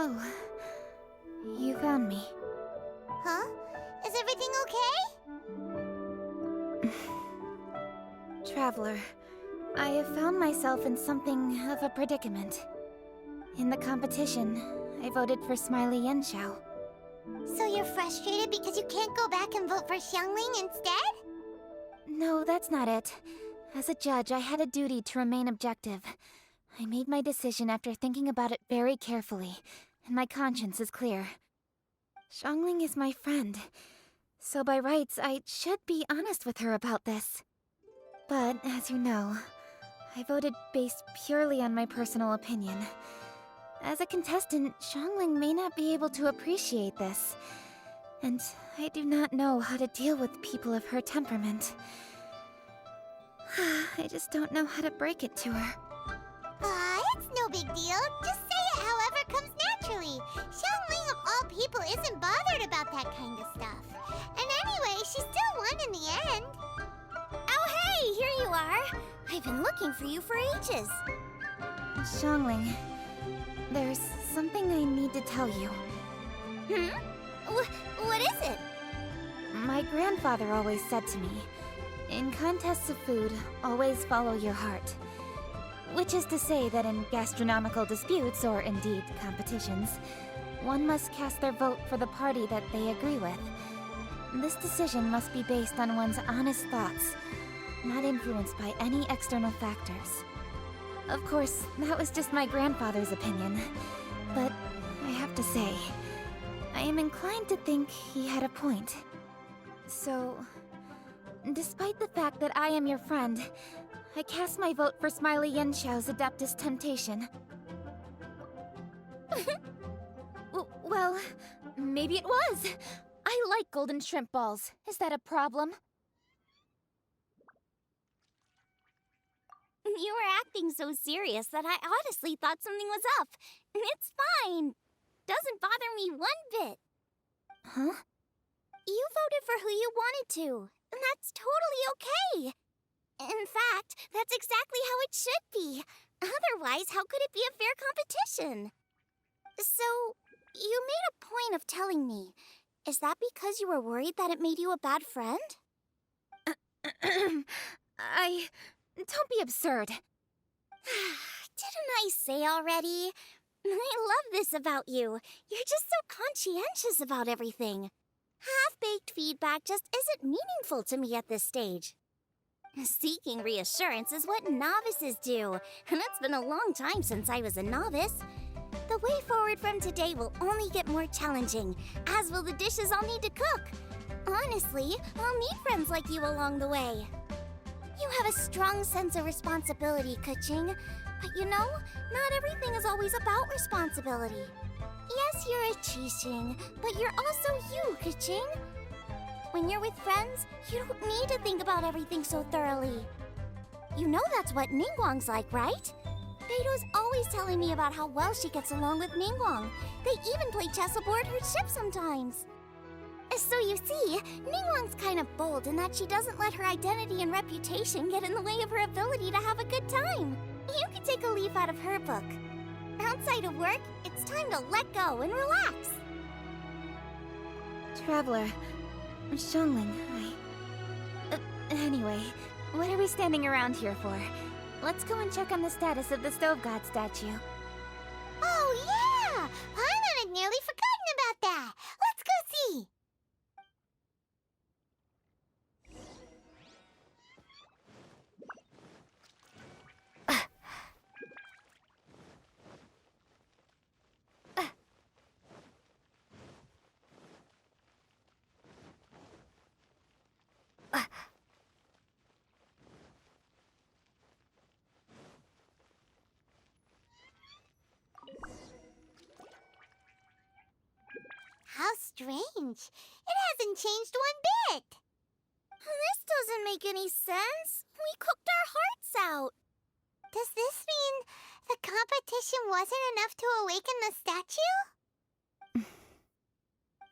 So, you found me. Huh? Is everything okay? Traveler, I have found myself in something of a predicament. In the competition, I voted for Smiley Yenshao. So you're frustrated because you can't go back and vote for Xiangling instead? No, that's not it. As a judge, I had a duty to remain objective. I made my decision after thinking about it very carefully, and my conscience is clear. Xiangling is my friend, so by rights, I should be honest with her about this. But, as you know, I voted based purely on my personal opinion. As a contestant, Xiangling may not be able to appreciate this, and I do not know how to deal with people of her temperament. I just don't know how to break it to her. It's no big deal. Just say it however comes naturally. Xiangling of all people isn't bothered about that kind of stuff. And anyway, she still won in the end. Oh hey, here you are! I've been looking for you for ages. Xiangling, there's something I need to tell you. What is it? My grandfather always said to me, in contests of food, always follow your heart. Which is to say that in gastronomical disputes, or indeed competitions, one must cast their vote for the party that they agree with. This decision must be based on one's honest thoughts, not influenced by any external factors. Of course, that was just my grandfather's opinion, but I have to say, I am inclined to think he had a point. So, despite the fact that I am your friend, I cast my vote for Smiley Yenshao's Adeptus Temptation. Well, maybe it was. I like golden shrimp balls. Is that a problem? You were acting so serious that I honestly thought something was up. It's fine. Doesn't bother me one bit. Huh? You voted for who you wanted to, and that's totally okay. In fact, that's exactly how it should be. Otherwise, how could it be a fair competition? So, you made a point of telling me. Is that because you were worried that it made you a bad friend? Don't be absurd. Didn't I say already? I love this about you. You're just so conscientious about everything. Half-baked feedback just isn't meaningful to me at this stage. Seeking reassurance is what novices do, and it's been a long time since I was a novice. The way forward from today will only get more challenging, as will the dishes I'll need to cook. Honestly, I'll need friends like you along the way. You have a strong sense of responsibility, Keqing. But you know, not everything is always about responsibility. Yes, you're a Qixing, but you're also you, Keqing. When you're with friends, you don't need to think about everything so thoroughly. You know that's what Ningguang's like, right? Beido's always telling me about how well she gets along with Ningguang. They even play chess aboard her ship sometimes. So you see, Ningguang's kind of bold in that she doesn't let her identity and reputation get in the way of her ability to have a good time. You could take a leaf out of her book. Outside of work, it's time to let go and relax. Traveler, Xiangling, anyway, what are we standing around here for? Let's go and check on the status of the Stove God statue. Oh yeah! Paimon had nearly forgotten about that. Let's go see. How strange. It hasn't changed one bit. This doesn't make any sense. We cooked our hearts out. Does this mean the competition wasn't enough to awaken the statue?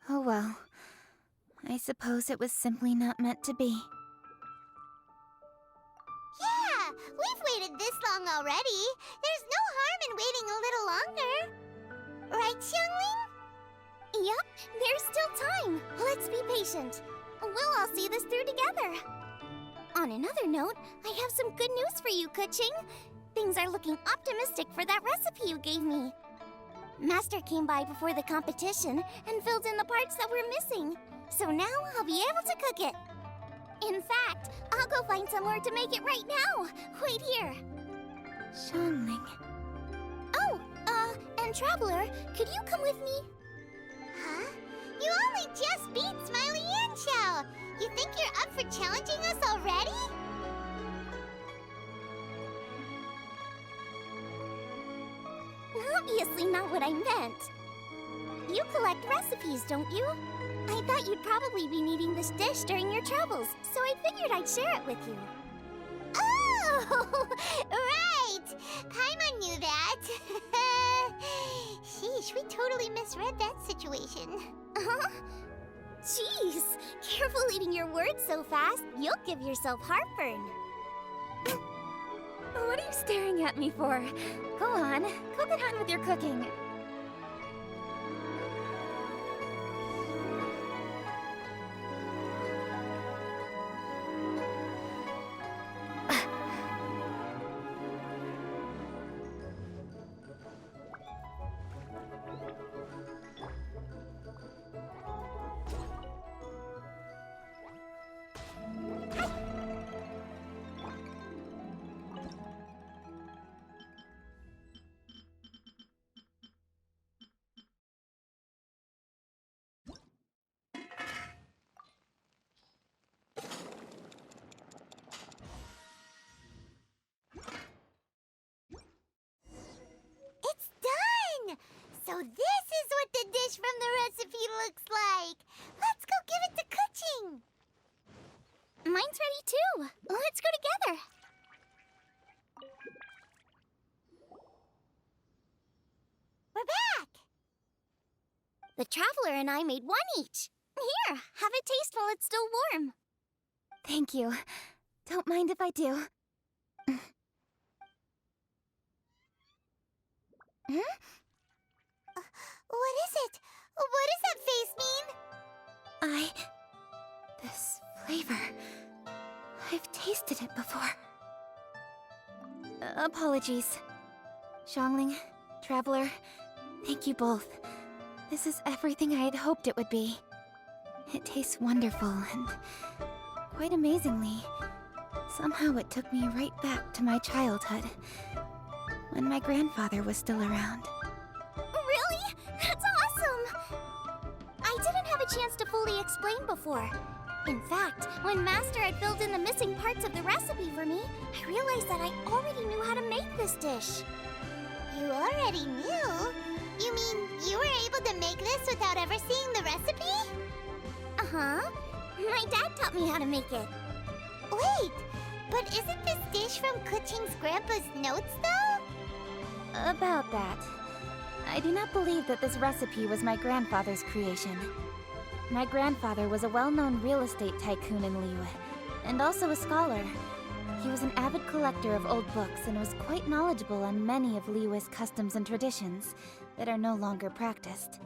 Oh well. I suppose it was simply not meant to be. Yeah, we've waited this long already. There's no harm in waiting a little longer. Right, Xiangling? patient. We'll all see this through together. On another note, I have some good news for you, Kuching. Things are looking optimistic for that recipe you gave me. Master came by before the competition and filled in the parts that were missing. So now I'll be able to cook it. In fact, I'll go find somewhere to make it right now. Wait here. Xiangling. Oh, and Traveler, could you come with me? Huh? You only just beat Smiley and Xiao. You think you're up for challenging us already? Obviously not what I meant. You collect recipes, don't you? I thought you'd probably be needing this dish during your travels, so I figured I'd share it with you. Oh, right! Paimon knew that. Sheesh, we totally misread that situation. Huh? Jeez, careful eating your words so fast, you'll give yourself heartburn. What are you staring at me for? Go on, get on with your cooking. It's done! So this is what the dish from the recipe looks like. Let's go give it to Kuching. Mine's ready too. Let's go together. We're back! The Traveler and I made one each. Here, have a taste while it's still warm. Thank you. Don't mind if I do. What is it? What does that face mean? This flavor... I've tasted it before. Apologies. Xiangling, Traveler, thank you both. This is everything I had hoped it would be. It tastes wonderful and... quite amazingly, somehow it took me right back to my childhood, when my grandfather was still around. Really? That's awesome! I didn't have a chance to fully explain before. In fact, when Master had filled in the missing parts of the recipe for me, I realized that I already knew how to make this dish. You already knew? You mean you were able to make this without ever seeing the recipe? Uh-huh. My dad taught me how to make it. Wait, but isn't this dish from Kuching's grandpa's notes, though? About that. I do not believe that this recipe was my grandfather's creation. My grandfather was a well-known real estate tycoon in Liyue, and also a scholar. He was an avid collector of old books and was quite knowledgeable on many of Liyue's customs and traditions that are no longer practiced.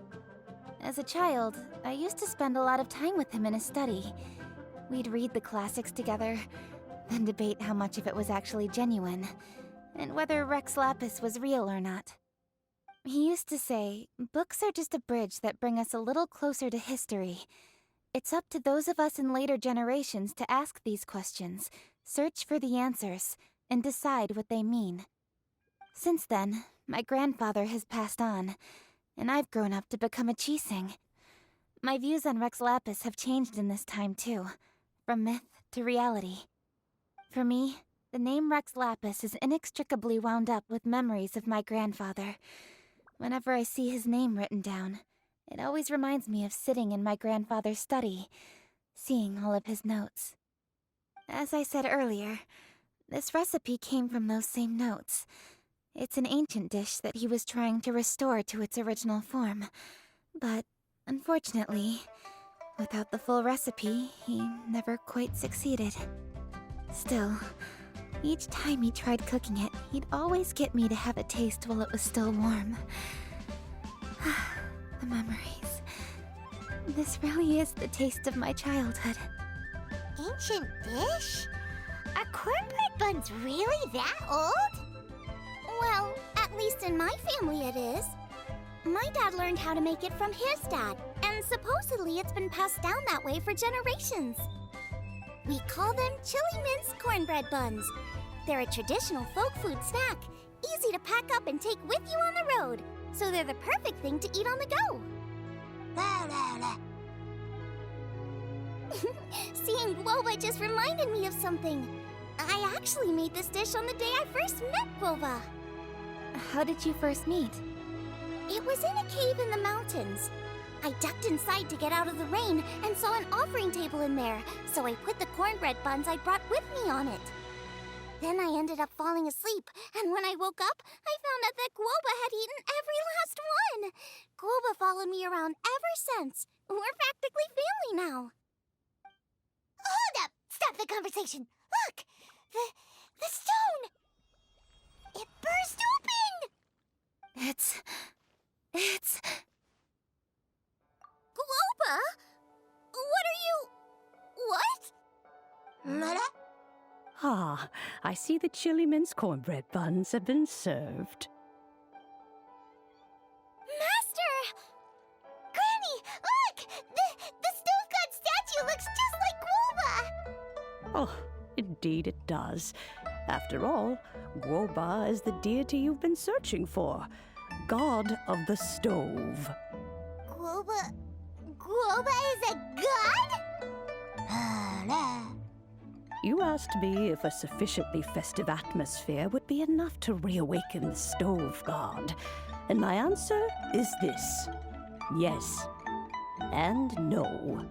As a child, I used to spend a lot of time with him in his study. We'd read the classics together, then debate how much of it was actually genuine, and whether Rex Lapis was real or not. He used to say, books are just a bridge that bring us a little closer to history. It's up to those of us in later generations to ask these questions, search for the answers, and decide what they mean. Since then, my grandfather has passed on, and I've grown up to become a Qixing. My views on Rex Lapis have changed in this time too, from myth to reality. For me, the name Rex Lapis is inextricably wound up with memories of my grandfather. Whenever I see his name written down, it always reminds me of sitting in my grandfather's study, seeing all of his notes. As I said earlier, this recipe came from those same notes. It's an ancient dish that he was trying to restore to its original form. But, unfortunately, without the full recipe, he never quite succeeded. Still, each time he tried cooking it, he'd always get me to have a taste while it was still warm. The memories. This really is the taste of my childhood. Ancient dish? Are cornbread buns really that old? Well, at least in my family it is. My dad learned how to make it from his dad, and supposedly it's been passed down that way for generations. We call them chili mince cornbread buns. They're a traditional folk food snack, easy to pack up and take with you on the road, so they're the perfect thing to eat on the go. Seeing Guoba just reminded me of something. I actually made this dish on the day I first met Guoba. How did you first meet? It was in a cave in the mountains. I ducked inside to get out of the rain and saw an offering table in there, so I put the cornbread buns I brought with me on it. Then I ended up falling asleep, and when I woke up, I found out that Guoba had eaten every last one. Guoba followed me around ever since. We're practically family now. Hold up! Stop the conversation! Look! The stone! It burst open! It's... Guoba? What are you... what? Ah, I see the chili mince cornbread buns have been served. Master! Granny, look! The stove god statue looks just like Guoba! Oh, indeed it does. After all, Guoba is the deity you've been searching for. God of the stove. Guoba is a god? You asked me if a sufficiently festive atmosphere would be enough to reawaken the stove god. And my answer is this. Yes. And no.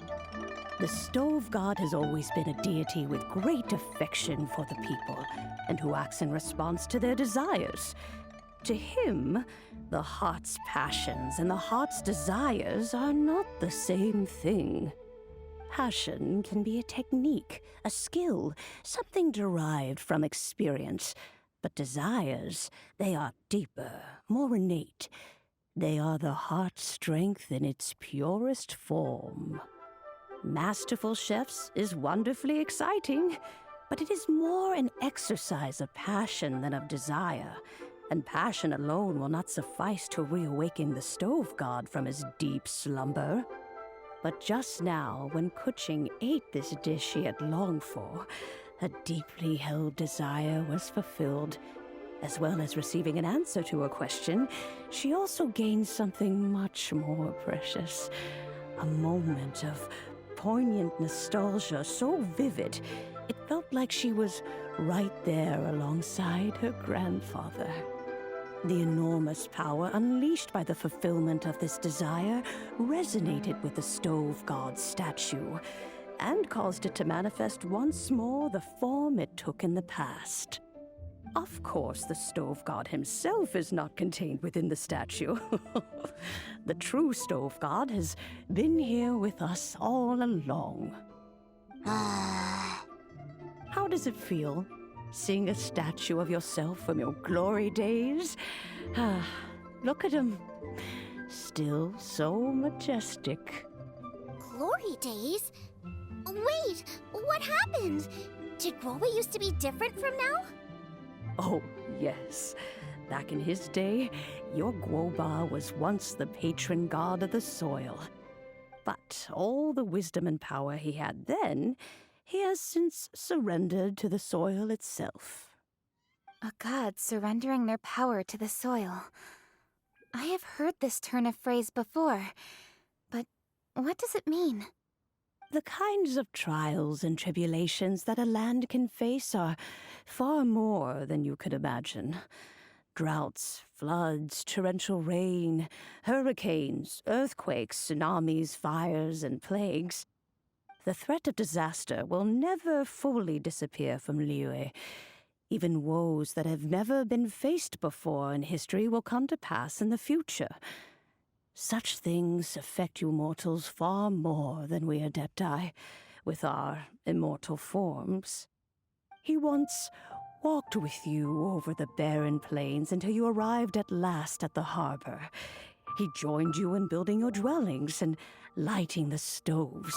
The stove god has always been a deity with great affection for the people, and who acts in response to their desires. To him, the heart's passions and the heart's desires are not the same thing. Passion can be a technique, a skill, something derived from experience. But desires, they are deeper, more innate. They are the heart's strength in its purest form. Masterful chefs is wonderfully exciting, but it is more an exercise of passion than of desire. And passion alone will not suffice to reawaken the stove god from his deep slumber. But just now, when Kuching ate this dish she had longed for, a deeply held desire was fulfilled. As well as receiving an answer to her question, she also gained something much more precious. A moment of poignant nostalgia so vivid, it felt like she was right there alongside her grandfather. The enormous power unleashed by the fulfillment of this desire resonated with the stove god's statue, and caused it to manifest once more the form it took in the past. Of course, the stove god himself is not contained within the statue. The true stove god has been here with us all along. How does it feel, seeing a statue of yourself from your glory days? Look at him. Still so majestic. Glory days? Wait, what happened? Did Guoba used to be different from now? Oh, yes. Back in his day, your Guoba was once the patron god of the soil. But all the wisdom and power he had then, he has since surrendered to the soil itself. A god surrendering their power to the soil. I have heard this turn of phrase before, but what does it mean? The kinds of trials and tribulations that a land can face are far more than you could imagine. Droughts, floods, torrential rain, hurricanes, earthquakes, tsunamis, fires, and plagues. The threat of disaster will never fully disappear from Liyue. Even woes that have never been faced before in history will come to pass in the future. Such things affect you mortals far more than we Adepti, with our immortal forms. He once walked with you over the barren plains until you arrived at last at the harbor. He joined you in building your dwellings and lighting the stoves.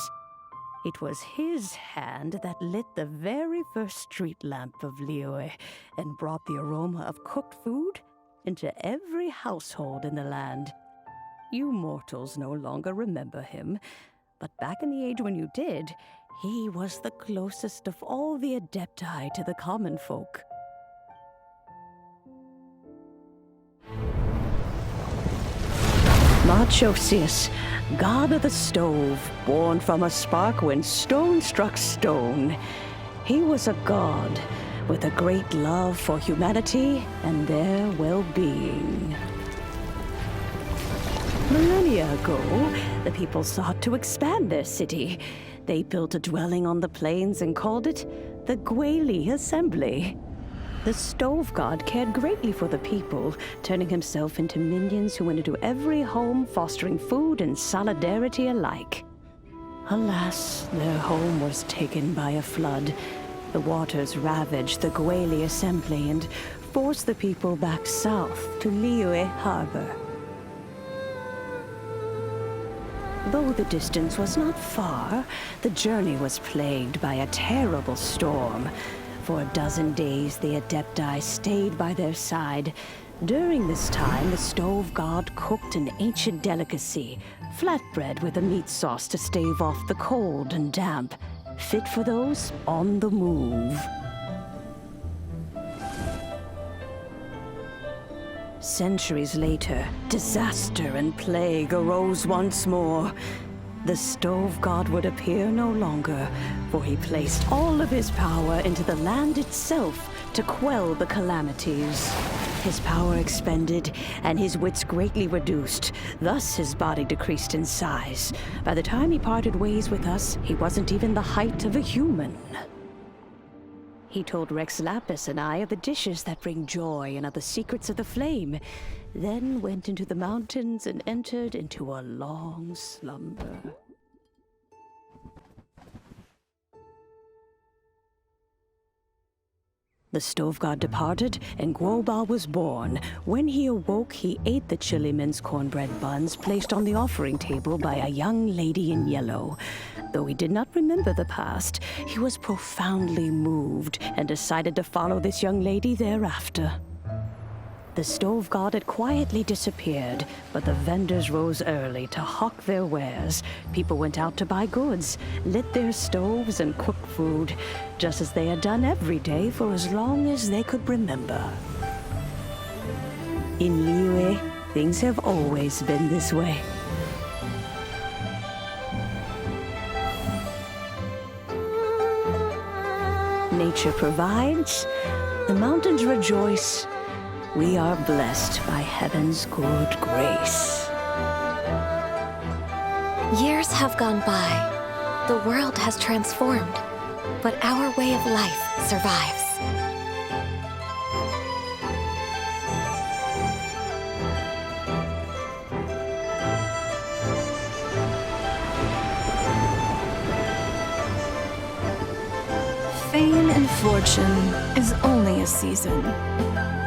It was his hand that lit the very first street lamp of Liyue and brought the aroma of cooked food into every household in the land. You mortals no longer remember him, but back in the age when you did, he was the closest of all the Adepti to the common folk. Marchosius, god of the stove, born from a spark when stone struck stone. He was a god with a great love for humanity and their well-being. Millennia ago, the people sought to expand their city. They built a dwelling on the plains and called it the Gueli Assembly. The stove god cared greatly for the people, turning himself into minions who went into every home, fostering food and solidarity alike. Alas, their home was taken by a flood. The waters ravaged the Gueli Assembly and forced the people back south to Liyue Harbor. Though the distance was not far, the journey was plagued by a terrible storm. For a dozen days, the Adepti stayed by their side. During this time, the stove god cooked an ancient delicacy, flatbread with a meat sauce to stave off the cold and damp, fit for those on the move. Centuries later, disaster and plague arose once more. The stove god would appear no longer, for he placed all of his power into the land itself to quell the calamities. His power expended, and his wits greatly reduced. Thus his body decreased in size. By the time he parted ways with us, he wasn't even the height of a human. He told Rex Lapis and I of the dishes that bring joy and of the secrets of the flame, then went into the mountains and entered into a long slumber. The stove god departed, and Guoba was born. When he awoke, he ate the chili mince cornbread buns placed on the offering table by a young lady in yellow. Though he did not remember the past, he was profoundly moved and decided to follow this young lady thereafter. The stove god had quietly disappeared, but the vendors rose early to hawk their wares. People went out to buy goods, lit their stoves, and cooked food, just as they had done every day for as long as they could remember. In Liyue, things have always been this way. Nature provides, the mountains rejoice. We are blessed by heaven's good grace. Years have gone by. The world has transformed, but our way of life survives. Fame and fortune is only a season.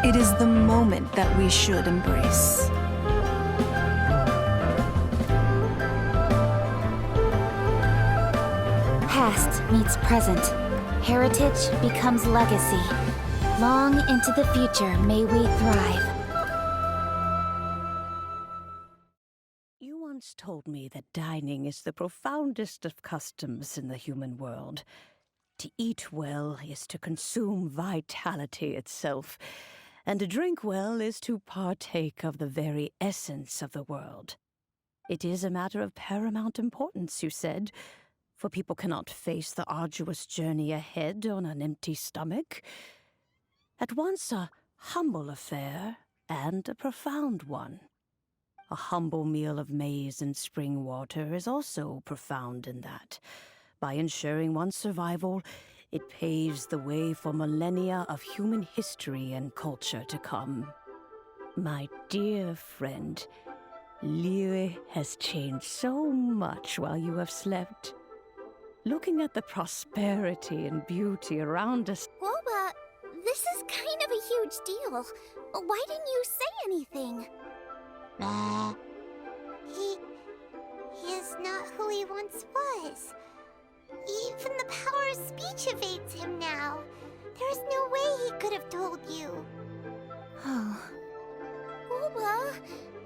It is the moment that we should embrace. Past meets present. Heritage becomes legacy. Long into the future may we thrive. You once told me that dining is the profoundest of customs in the human world. To eat well is to consume vitality itself, and to drink well is to partake of the very essence of the world. It is a matter of paramount importance, you said, for people cannot face the arduous journey ahead on an empty stomach. At once a humble affair and a profound one. A humble meal of maize and spring water is also profound in that. By ensuring one's survival, it paves the way for millennia of human history and culture to come. My dear friend, Liyue has changed so much while you have slept. Looking at the prosperity and beauty around us... Guoba, this is kind of a huge deal. Why didn't you say anything? once was. Even the power of speech evades him now. There's no way he could have told you. Oh. Guoba,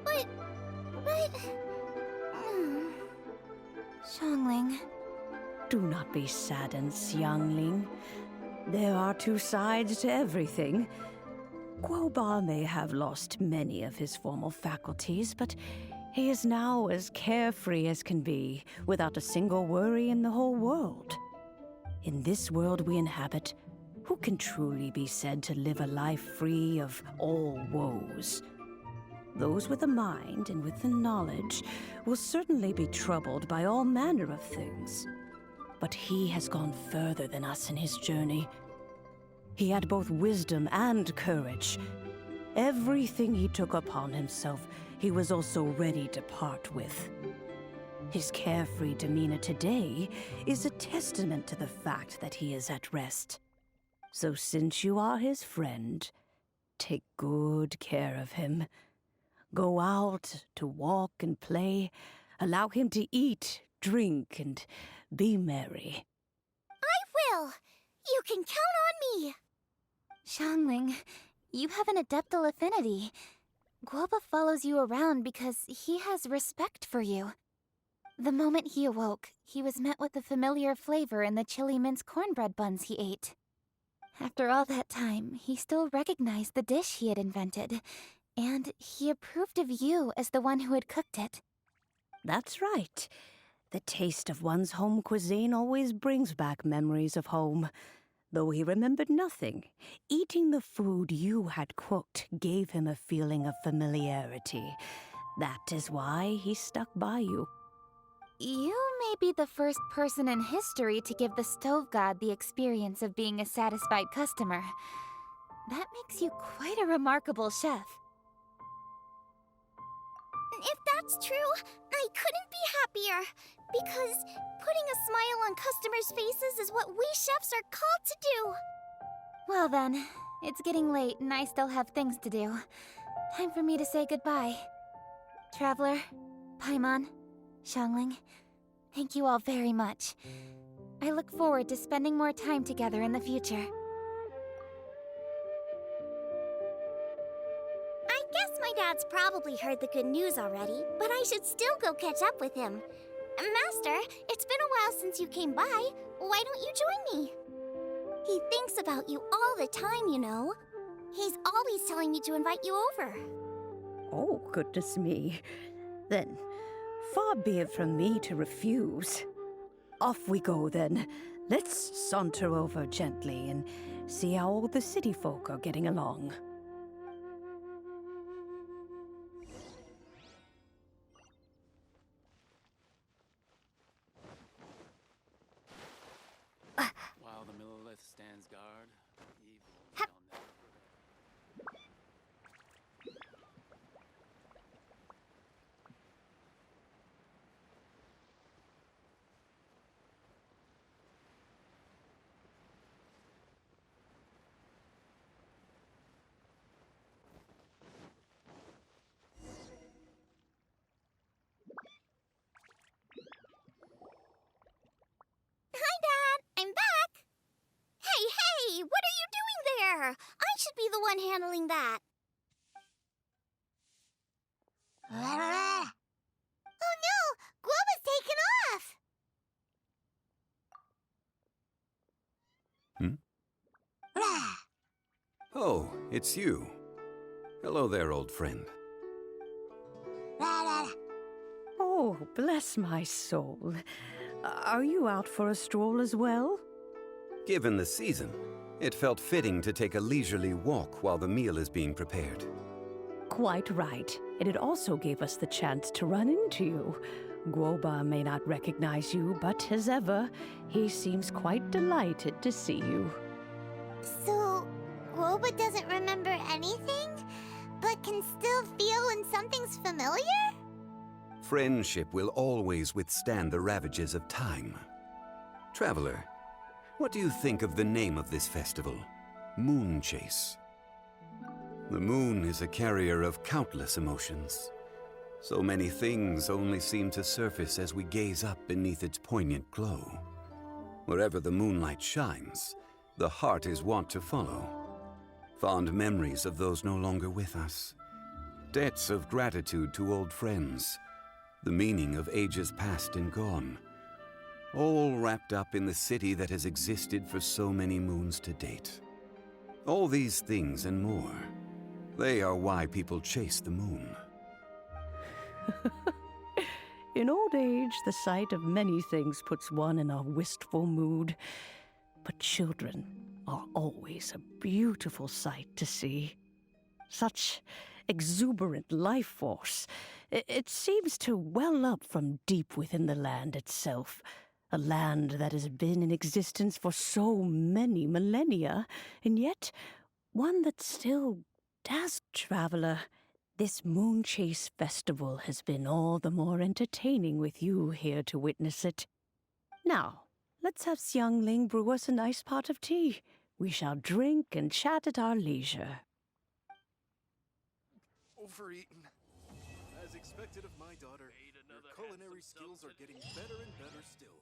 but... Xiangling. Do not be saddened, Xiangling. There are two sides to everything. Guoba may have lost many of his formal faculties, but he is now as carefree as can be, without a single worry in the whole world. In this world we inhabit, who can truly be said to live a life free of all woes? Those with a mind and with the knowledge will certainly be troubled by all manner of things. But he has gone further than us in his journey. He had both wisdom and courage. Everything he took upon himself, he was also ready to part with. His carefree demeanor today is a testament to the fact that he is at rest. So since you are his friend, take good care of him. Go out to walk and play. Allow him to eat, drink, and be merry. I will! You can count on me! Xiangling, you have an adeptal affinity. Guoba follows you around because he has respect for you. The moment he awoke, he was met with a familiar flavor in the chili mince cornbread buns he ate. After all that time, he still recognized the dish he had invented, and he approved of you as the one who had cooked it. That's right. The taste of one's home cuisine always brings back memories of home. Though he remembered nothing, eating the food you had cooked gave him a feeling of familiarity. That is why he stuck by you. You may be the first person in history to give the stove god the experience of being a satisfied customer. That makes you quite a remarkable chef. If that's true, I couldn't be happier. Because putting a smile on customers' faces is what we chefs are called to do. Well then, it's getting late and I still have things to do. Time for me to say goodbye. Traveler, Paimon, Xiangling, thank you all very much. I look forward to spending more time together in the future. I guess my dad's probably heard the good news already, but I should still go catch up with him. Master, it's been a while since you came by. Why don't you join me? He thinks about you all the time, you know. He's always telling me to invite you over. Oh, goodness me. Then, far be it from me to refuse. Off we go, then. Let's saunter over gently and see how all the city folk are getting along. While the Millilith stands guard, evil shall never prevail. Hi, Dad! I'm back! Hey! What are you doing there? I should be the one handling that. Oh no! Guoba's taken off! Oh, it's you. Hello there, old friend. Oh, bless my soul. Are you out for a stroll as well? Given the season, it felt fitting to take a leisurely walk while the meal is being prepared. Quite right. And it also gave us the chance to run into you. Guoba may not recognize you, but as ever, he seems quite delighted to see you. So, Guoba doesn't remember anything, but can still feel when something's familiar? Friendship will always withstand the ravages of time. Traveler, what do you think of the name of this festival? Moon Chase. The moon is a carrier of countless emotions. So many things only seem to surface as we gaze up beneath its poignant glow. Wherever the moonlight shines, the heart is wont to follow. Fond memories of those no longer with us. Debts of gratitude to old friends. The meaning of ages past and gone. All wrapped up in the city that has existed for so many moons to date. All these things and more, they are why people chase the moon. In old age, the sight of many things puts one in a wistful mood. But children are always a beautiful sight to see. Such exuberant life force. It seems to well up from deep within the land itself. A land that has been in existence for so many millennia, and yet one that still dazzles. Traveler, this Moon Chase Festival has been all the more entertaining with you here to witness it. Now, let's have Xiangling brew us a nice pot of tea. We shall drink and chat at our leisure. Overeaten. As expected of my daughter, your culinary skills are getting better and better still.